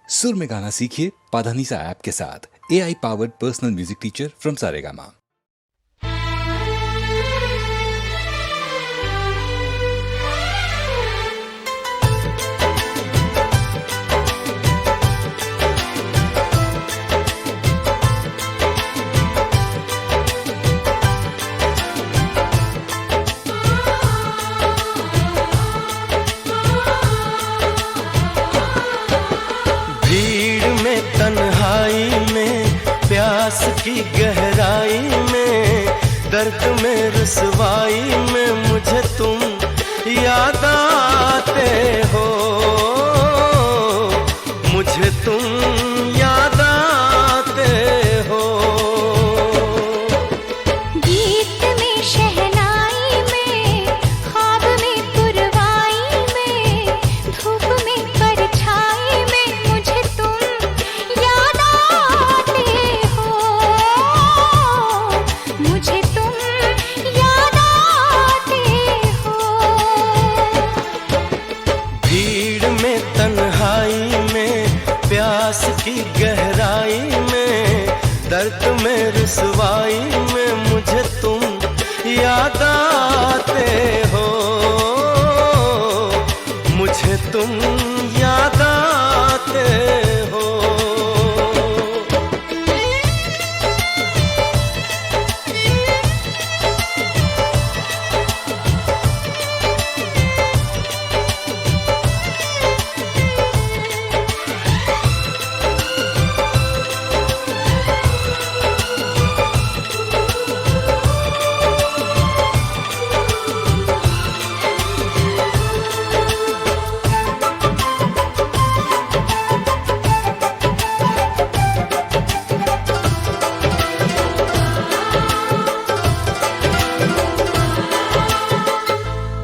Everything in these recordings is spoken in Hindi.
सुर में गाना सीखिए पाधानीसा ऐप के साथ। AI powered personal music teacher from Saregama. तन्हाई में, प्यास की गहराई में, दर्द में रुसवाई में मुझे तुम याद आते हो, मुझे तुम याद आते हो। गीत में, शहनाई में, ख्वाब में, पुरवाई में, धूप में, परछाई में मुझे तुम याद आते हो, मुझे तुम याद आते हो। भीड़ में, तन्हाई में, प्यास की गहराई में, दर्द में रुसवाई में मुझे तुम याद आते हो, मुझे तुम याद आते हो।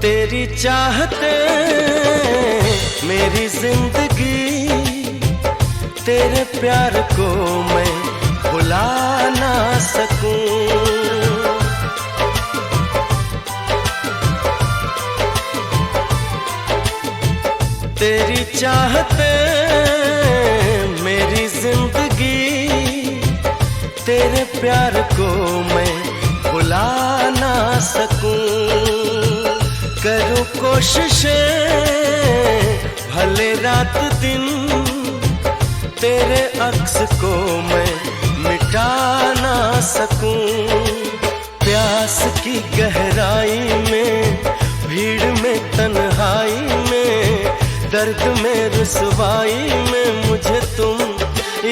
तेरी चाहते मेरी जिंदगी, तेरे प्यार को मैं भुला ना सकूं। तेरी चाहते मेरी जिंदगी, तेरे प्यार को मैं भुला ना सकूं। करूं कोशिशें भले रात दिन, तेरे अक्स को मैं मिटा ना सकूं। प्यास की गहराई में, भीड़ में, तन्हाई में, दर्द में रुसवाई में मुझे तुम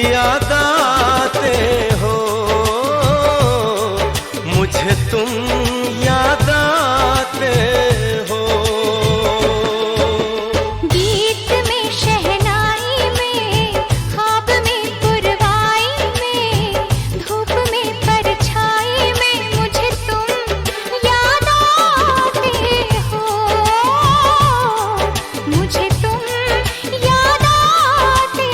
याद आते हो, मुझे तुम याद आते हो। गीत में, शहनाई में, ख्वाब में, पुरवाई में, धूप में, परछाई में मुझे तुम याद आते हो, मुझे तुम याद आते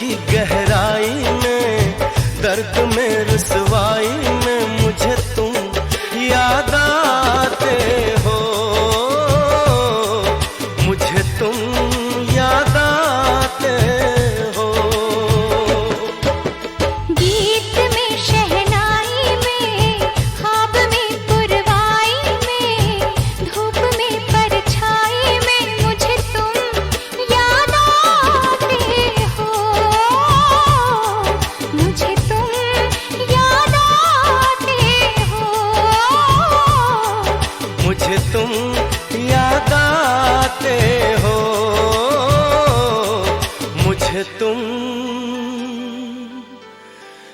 की गहराई में, दर्द में रुसवाई में मुझे तुम याद आते हो, मुझे तुम याद आते हो। गीत में शहनाई में, ख्वाब में पुरवाई में, धूप में परछाई में मुझे तुम याद आते हो, मुझे तुम याद आते हो, मुझे तुम याद आते हो, मुझे तुम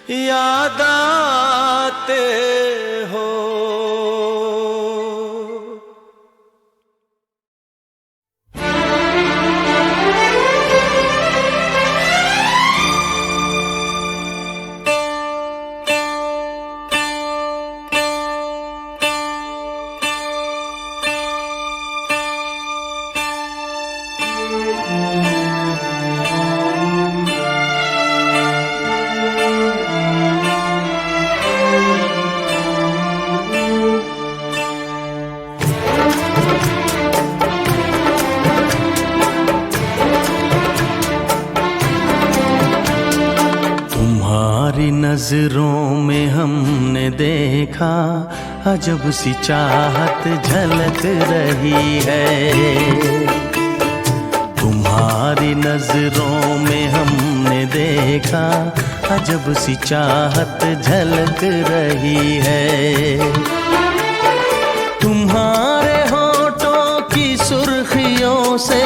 याद आते हो। तुम्हारी नजरों में हमने देखा अजब सी चाहत झलक रही है। तुम्हारी नजरों में हमने देखा अजब सी चाहत झलक रही है। तुम्हारे होठों की सुर्खियों से,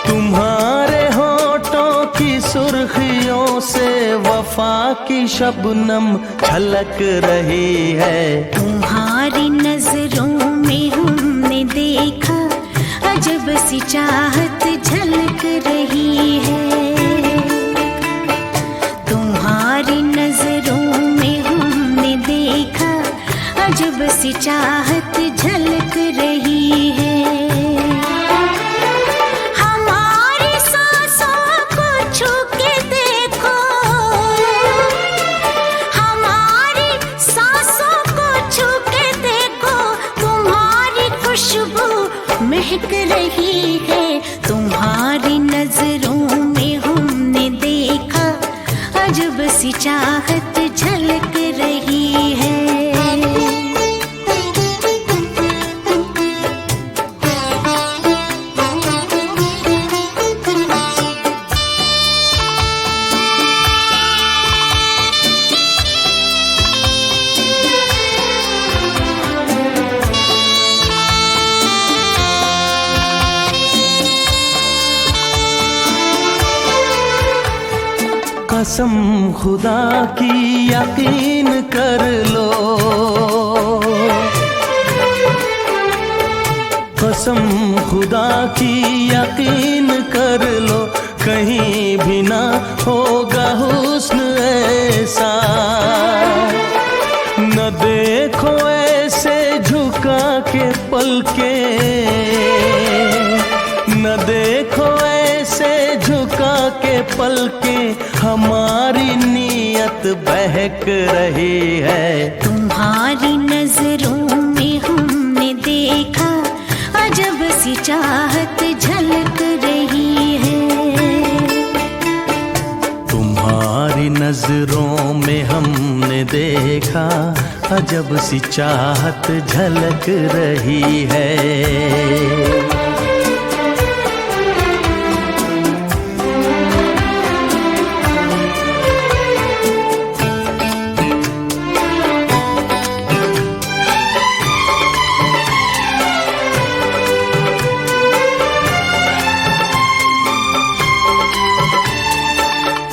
तुम्हारे होठों की सुर्खियों से वफा की शबनम छलक रही है। तुम्हारी नजरों में हमने देखा अजब सी चाहत झलक रही है। तुम्हारी नजरों में हमने देखा अजब सी चाहत झलक रही है। हमारी सांसों को छू के देखो, हमारी सांसों को छू के देखो, तुम्हारी खुशबू महक रही है। तुम्हारी नजरों में हमने देखा अजब सी चाहत झलक रही है। कसम खुदा की यकीन कर लो, कसम खुदा की यकीन कर लो, कहीं भी ना होगा हुस्न ऐसा। न देखो ऐसे झुका के पलके, न देखो ऐसे झुका के पलके, हमारी नीयत बहक रही है। तुम्हारी नजरों में हमने देखा अजब सी चाहत झलक रही है। तुम्हारी नजरों में हमने देखा अजब सी चाहत झलक रही है।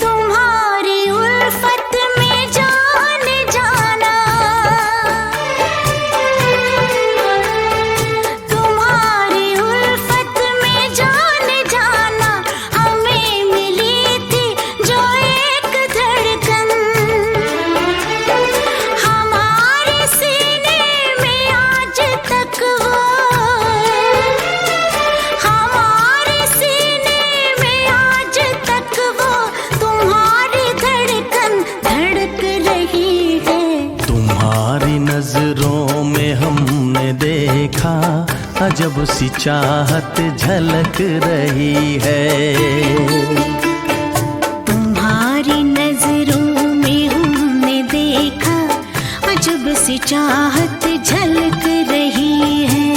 तुम्हारी अजब सी चाहत झलक रही है। तुम्हारी नजरों में हमने देखा अजब सी चाहत झलक रही है।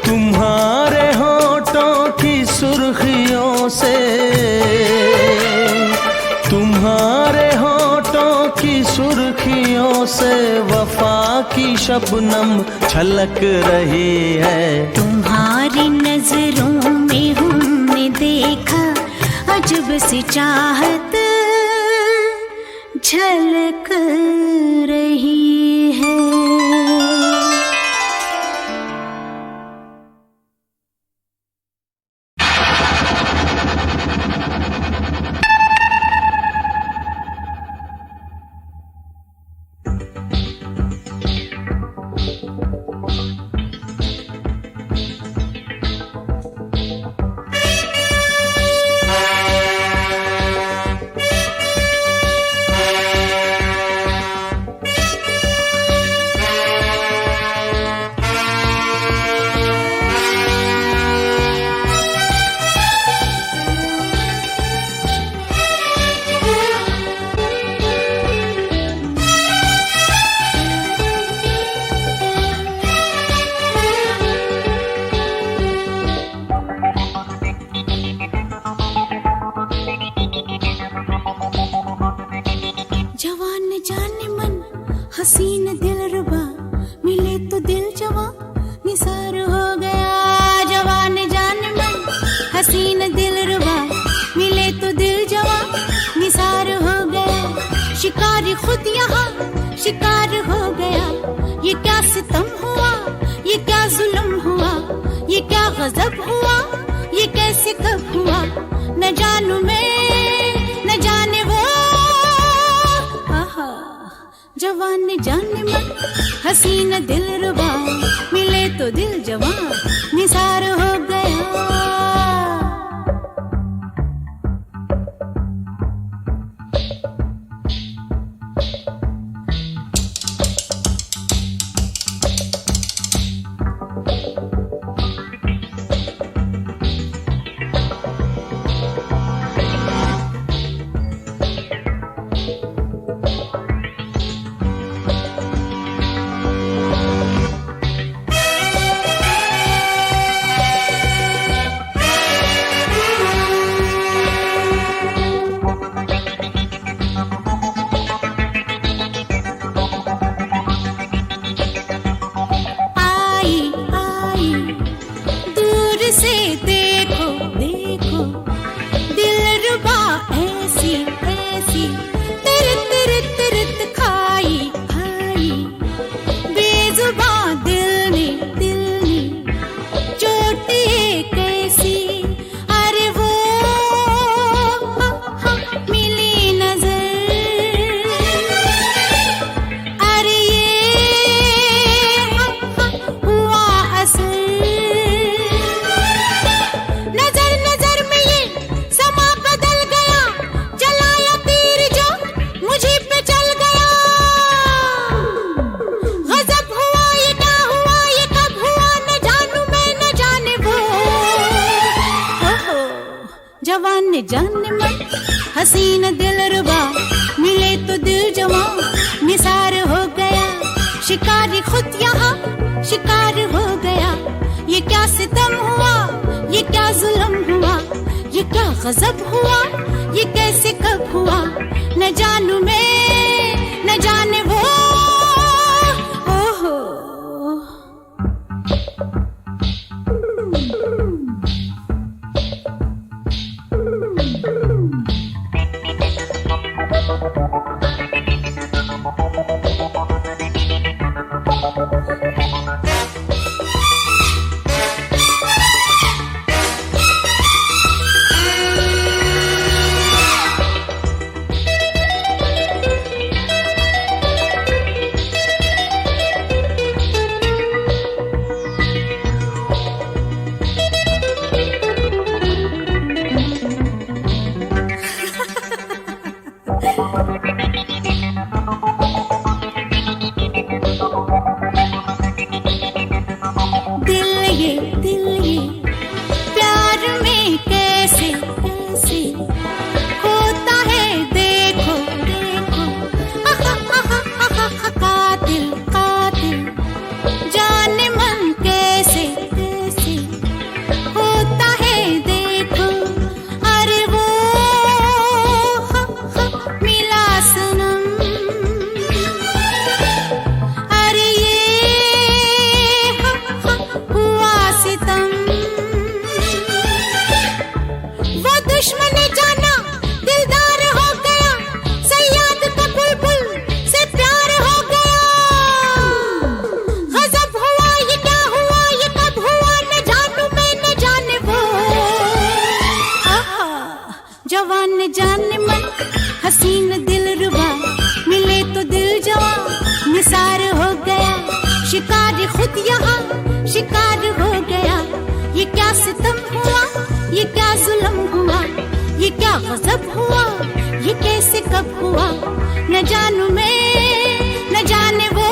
तुम्हारे होठों की सुर्खियों से, तुम्हारे होठों की सुर्खियों से वफा की शबनम छलक रही है। तुम्हारी नजरों में हमने देखा अजब सी चाहत झलक रही है। हसीन दिलरुबा मिले तो दिल जवां निसार हो गया। जवान जान मन हसीन दिलरुबा मिले तो दिल जवां निसार हो गया। शिकार खुद यहाँ शिकार हो गया। ये क्या सितम हुआ, ये क्या जुल्म हुआ, ये क्या गजब हुआ, ये कैसे कब हुआ, न जानू मैं न जाने वो। जवान जाने मन हसीन दिलरुबा मिले तो दिल जवां निसार हो गया। जवान जाने मन हसीन दिलरुबा मिले तो दिल जवां निसार हो गया। शिकारी खुद यहाँ शिकार हो गया। ये क्या सितम हुआ, ये क्या जुल्म हुआ, ये क्या गजब हुआ, ये कैसे कब हुआ, न जानू मैं न जाने वो। ओहो दिलरुबा मिले तो दिल जवा निसार हो गया। शिकार खुद यहाँ शिकार हो गया। ये क्या सितम हुआ, ये क्या जुल्म हुआ, ये क्या गजब हुआ, ये कैसे कब हुआ, न जानू मैं न जाने वो।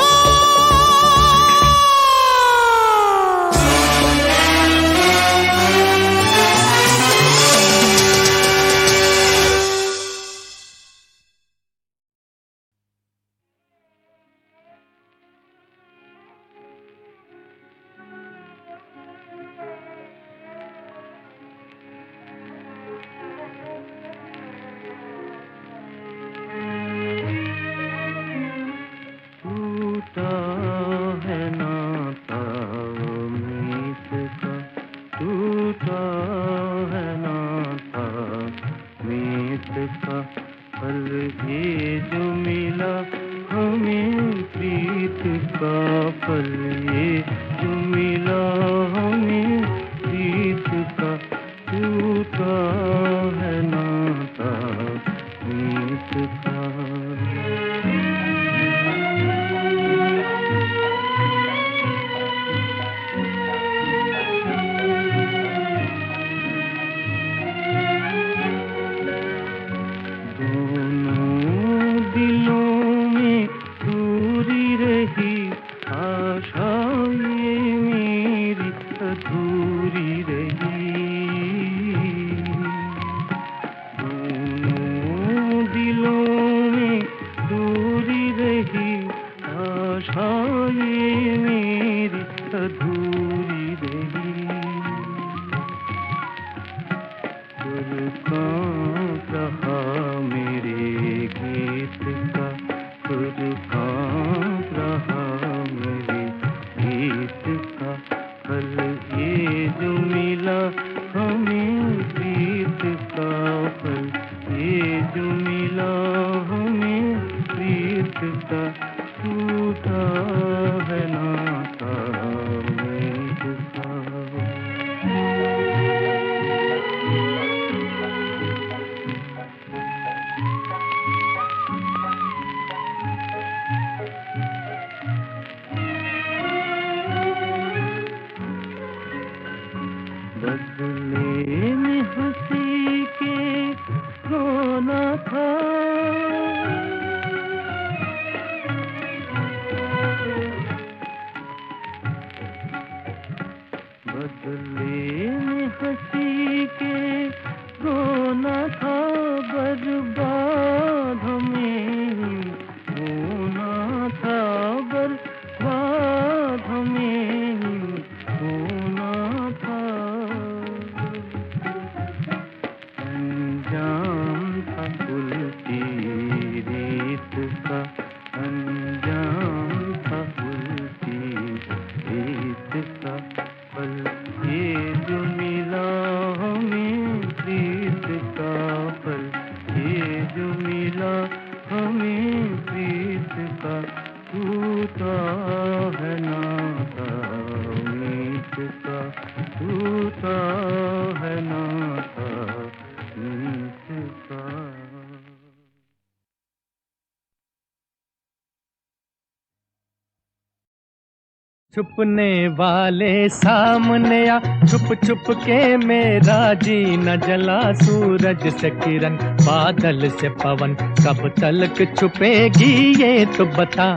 छुपने वाले सामने आ, छुप छुप के मेरा जी न जला। सूरज से किरण बादल से पवन कब तलक छुपेगी ये तो बता।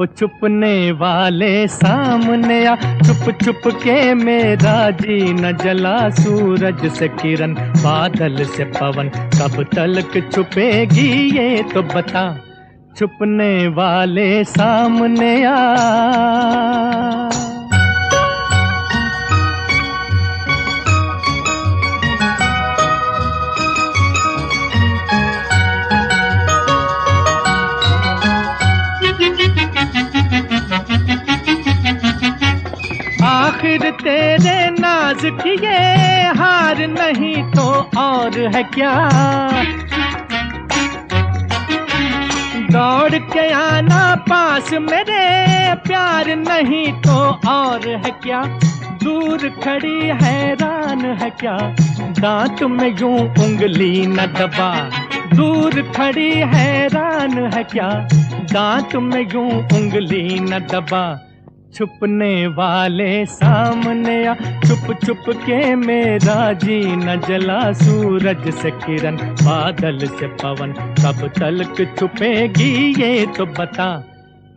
ओ छुपने वाले सामने आ, छुप छुप के मेरा जी न जला। सूरज से किरण बादल से पवन कब तलक छुपेगी ये तो बता। छुपने वाले सामने आ। आखिर तेरे नाज की ये हार नहीं तो और है क्या। दौड़ के आना पास मेरे प्यार नहीं तो और है क्या। दूर खड़ी हैरान है क्या, दांत में यूं उंगली न दबा। दूर खड़ी हैरान है क्या, दांत में यूं उंगली न दबा। छुपने वाले सामने आ, छुप छुप के मेरा जी न जला। सूरज से किरण, बादल से पवन, कब तलक छुपेगी ये तो बता।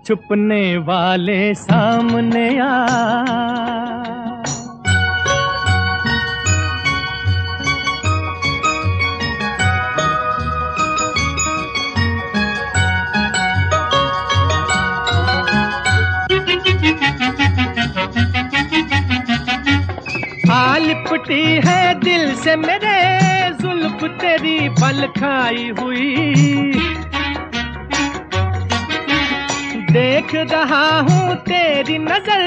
छुपने वाले सामने आ। लिपटी है दिल से मेरे जुल्फ तेरी बल खाई हुई। देख रहा हूँ तेरी नजर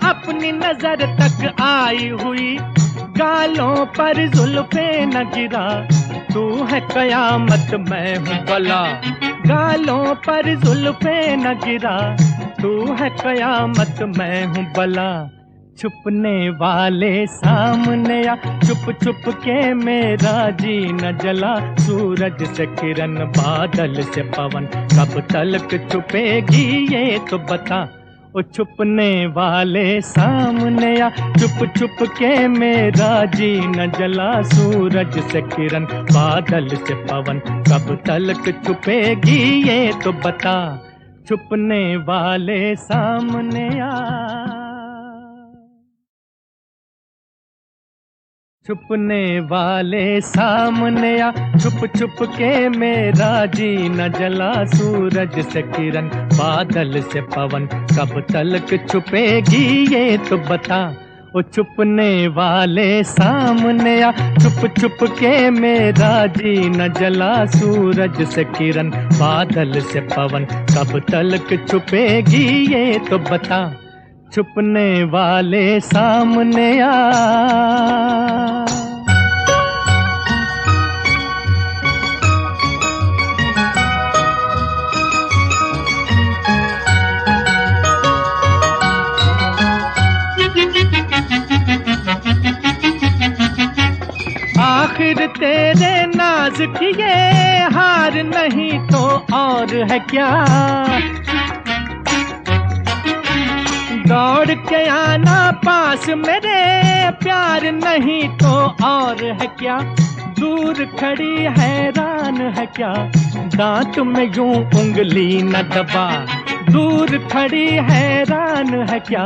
अपनी नजर तक आई हुई। गालों पर जुल्फे न गिरा, तू है कयामत मैं हूँ बला। गालों पर जुल्फे न गिरा, तू है कयामत मैं हूँ बला। छुपने वाले सामने आ, छुप छुप के मेरा जी न जला। सूरज से किरण, बादल से पवन, कब तलक छुपेगी ये तो बता। ओ छुपने वाले सामने आ, छुप छुप के मेरा जी न जला। सूरज से किरण, बादल से पवन, कब तलक छुपेगी ये तो बता। छुपने वाले सामने आ। छुपने वाले सामने आ, छुप छुप के मेरा जी न जला। सूरज से किरण, बादल से पवन, कब तलक छुपेगी ये तो बता। ओ छुपने वाले सामने आ, छुप छुप के मेरा जी न जला। सूरज से किरण, बादल से पवन, कब तलक छुपेगी ये तो बता। छुपने वाले सामने आ। आखिर तेरे नाज की ये हार नहीं तो और है क्या। दौड़ के आना पास मेरे, प्यार नहीं तो और है क्या। दूर खड़ी हैरान है क्या, दांत में यूं उंगली न दबा। दूर खड़ी हैरान है क्या,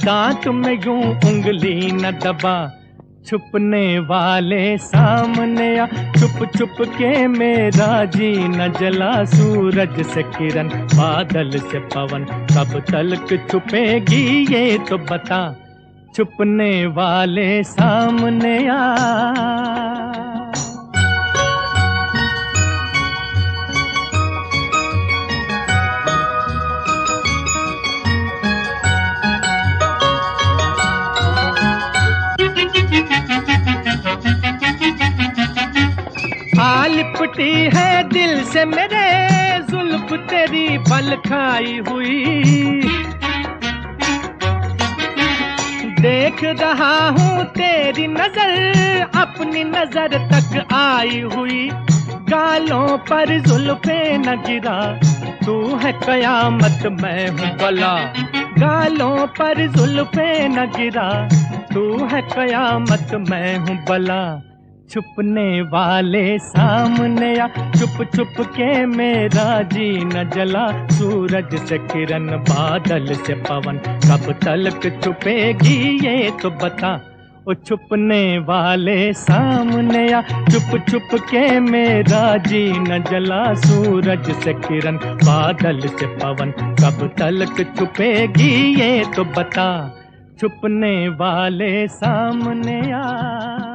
दांत में यूं उंगली न दबा। छुपने वाले सामने आ, छुप छुप के मेरा जी न जला। सूरज से किरण, बादल से पवन, कब तलक छुपेगी ये तो बता। छुपने वाले सामने आ। लिपटी है दिल से मेरे जुल्फ तेरी बल खाई हुई। देख रहा हूँ तेरी नजर अपनी नजर तक आई हुई। गालों पर जुल्फे न गिरा, तू है कयामत मैं हूँ बला। गालों पर जुल्फे न गिरा, तू है कयामत मैं हूँ बला। छुपने वाले सामने आ, छुप छुप के मेरा जी न जला। सूरज से किरण, बादल से पवन, कब तलक छुपेगी ये तो बता। ओ छुपने वाले सामने आ, छुप छुप के मेरा जी न जला। सूरज से किरण, बादल से पवन, कब तलक छुपेगी ये तो बता। छुपने वाले सामने आ।